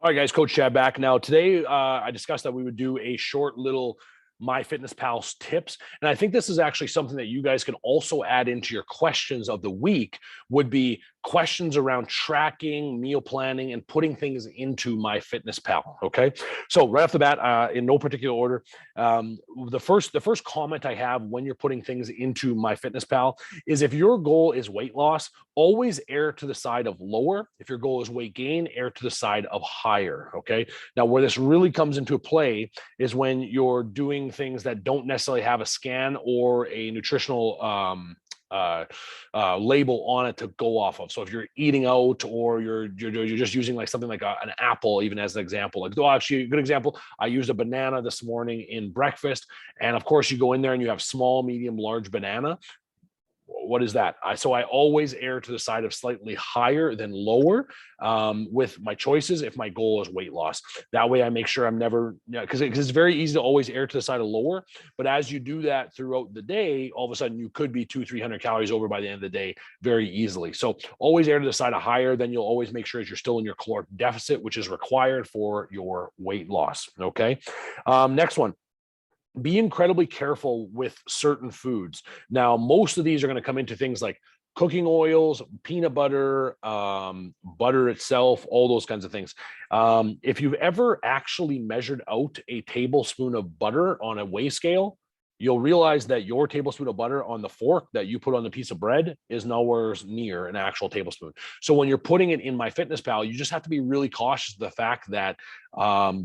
All right, guys, Coach Chad back. Now, today I discussed that we would do a short little MyFitnessPal tips. And I think this is actually something that you guys can also add into your questions of the week would be questions around tracking, meal planning, and putting things into MyFitnessPal. Okay. So right off the bat, in no particular order, the first comment I have when you're putting things into MyFitnessPal is if your goal is weight loss, always err to the side of lower. If your goal is weight gain, err to the side of higher. Okay. Now, where this really comes into play is when you're doing things that don't necessarily have a scan or a nutritional label on it to go off of. So if you're eating out or you're just using like something like an apple, even as an example, like, oh, actually a good example, I used a banana this morning in breakfast. And of course you go in there and you have small, medium, large banana. What is that? So I always err to the side of slightly higher than lower with my choices if my goal is weight loss. That way I make sure I'm never, because it's very easy to always err to the side of lower. But as you do that throughout the day, all of a sudden you could be 200-300 calories over by the end of the day very easily. So always err to the side of higher. Then you'll always make sure that you're still in your caloric deficit, which is required for your weight loss. Okay. Next one. Be incredibly careful with certain foods. Now, most of these are going to come into things like cooking oils, peanut butter, butter itself, all those kinds of things. If you've ever actually measured out a tablespoon of butter on a weigh scale, you'll realize that your tablespoon of butter on the fork that you put on the piece of bread is nowhere near an actual tablespoon. So when you're putting it in MyFitnessPal, you just have to be really cautious of the fact that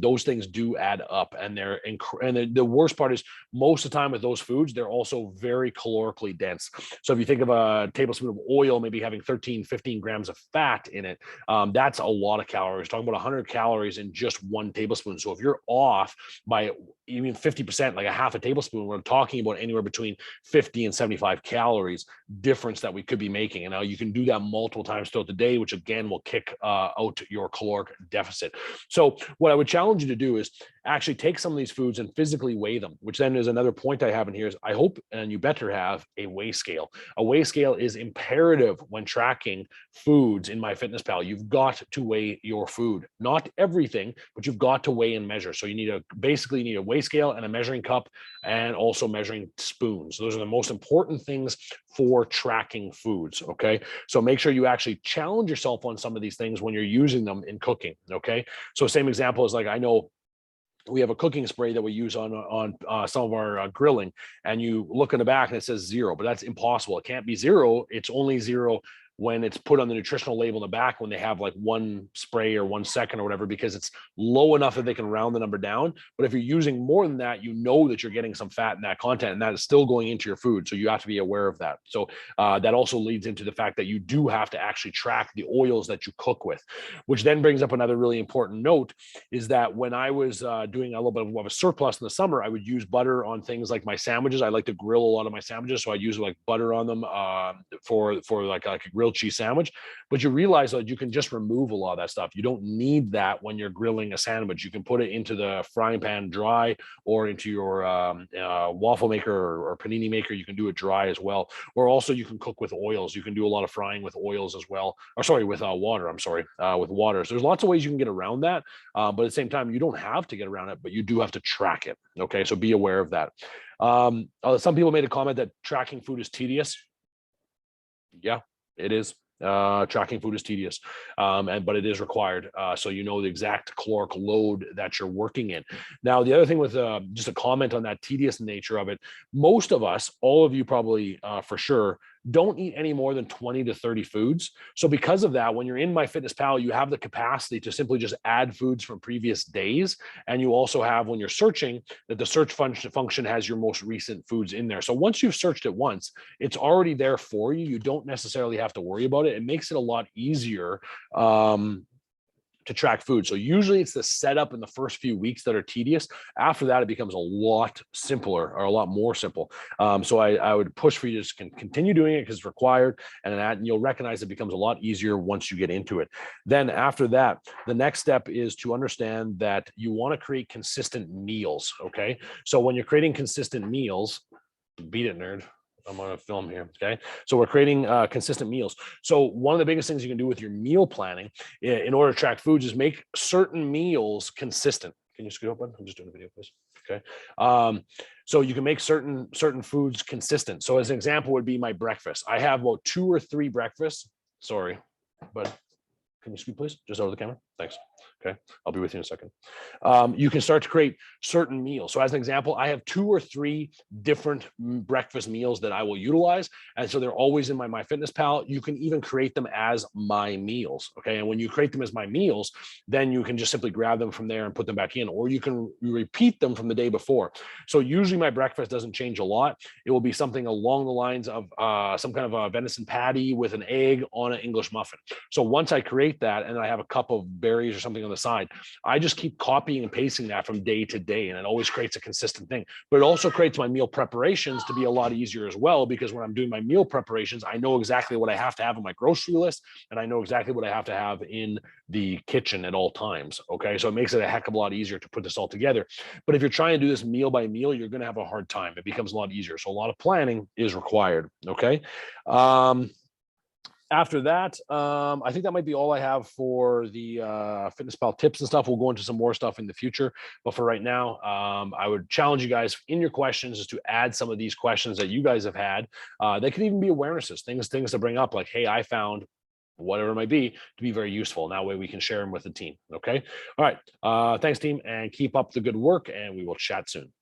those things do add up, and the worst part is most of the time with those foods, they're also very calorically dense. So if you think of a tablespoon of oil maybe having 13-15 grams of fat in it, that's a lot of calories. Talking about 100 calories in just one tablespoon. So if you're off by even 50%, like a half a tablespoon, we're talking about anywhere between 50 and 75 calories difference that we could be making. And now you can do that multiple times throughout the day, which again will kick out your caloric deficit. So what I would challenge you to do is actually take some of these foods and physically weigh them, which then is another point I have in here is I hope, and you better have a weigh scale. A weigh scale is imperative when tracking foods in MyFitnessPal. You've got to weigh your food, not everything, but you've got to weigh and measure. So you need a weigh scale and a measuring cup and also measuring spoons. Those are the most important things for tracking foods. Okay. So make sure you actually challenge yourself on some of these things when you're using them in cooking. Okay. So same example is like, I know we have a cooking spray that we use on some of our grilling, and you look in the back and it says 0, but that's impossible. It can't be 0. It's only 0 when it's put on the nutritional label in the back, when they have like 1 spray or 1 second or whatever, because it's low enough that they can round the number down. But if you're using more than that, you know that you're getting some fat in that content, and that is still going into your food. So you have to be aware of that. So that also leads into the fact that you do have to actually track the oils that you cook with, which then brings up another really important note is that when I was doing a little bit of a surplus in the summer, I would use butter on things like my sandwiches. I like to grill a lot of my sandwiches, so I use like butter on them for like a grilled cheese sandwich. But you realize that you can just remove a lot of that stuff. You don't need that when you're grilling a sandwich. You can put it into the frying pan dry, or into your waffle maker or panini maker. You can do it dry as well. Or also you can cook with oils. You can do a lot of frying with oils as well. Or sorry, with water. I'm sorry, with water. So there's lots of ways you can get around that. But at the same time, you don't have to get around it, but you do have to track it. Okay, so be aware of that. Some people made a comment that tracking food is tedious. Yeah, it is. Tracking food is tedious, but it is required, so you know the exact caloric load that you're working in. Now, the other thing with just a comment on that tedious nature of it, most of us, all of you probably for sure, don't eat any more than 20 to 30 foods. So because of that, when you're in MyFitnessPal, you have the capacity to simply just add foods from previous days. And you also have, when you're searching, that the search function has your most recent foods in there. So once you've searched it once, it's already there for you. You don't necessarily have to worry about it. It makes it a lot easier to track food. So usually it's the setup in the first few weeks that are tedious. After that, it becomes a lot simpler, or a lot more simple. So I would push for you to just continue doing it because it's required, and you'll recognize it becomes a lot easier once you get into it. Then after that, the next step is to understand that you want to create consistent meals. Okay. So when you're creating consistent meals, beat it, nerd. I'm on a film here. Okay. So we're creating consistent meals. So one of the biggest things you can do with your meal planning in order to track foods is make certain meals consistent. Can you scoot up one? I'm just doing a video, please. Okay. So you can make certain foods consistent. So as an example would be my breakfast. I have about 2 or 3 breakfasts. Sorry, but can you scoot, please? Just over the camera. Thanks. Okay, I'll be with you in a second. You can start to create certain meals. So as an example, I have 2 or 3 different breakfast meals that I will utilize. And so they're always in my MyFitnessPal. You can even create them as my meals. Okay. And when you create them as my meals, then you can just simply grab them from there and put them back in, or you can repeat them from the day before. So usually my breakfast doesn't change a lot. It will be something along the lines of some kind of a venison patty with an egg on an English muffin. So once I create that and I have a cup of berries or something on the side, I just keep copying and pasting that from day to day, and it always creates a consistent thing. But it also creates my meal preparations to be a lot easier as well, because when I'm doing my meal preparations, I know exactly what I have to have on my grocery list, and I know exactly what I have to have in the kitchen at all times. Okay, so it makes it a heck of a lot easier to put this all together. But if you're trying to do this meal by meal, you're going to have a hard time. It becomes a lot easier. So a lot of planning is required. Okay. After that, I think that might be all I have for the FitnessPal tips and stuff. We'll go into some more stuff in the future, but for right now, I would challenge you guys in your questions is to add some of these questions that you guys have had. They could even be awarenesses, things to bring up, like, hey, I found whatever it might be to be very useful. And that way we can share them with the team. Okay. All right. Thanks, team, and keep up the good work, and we will chat soon.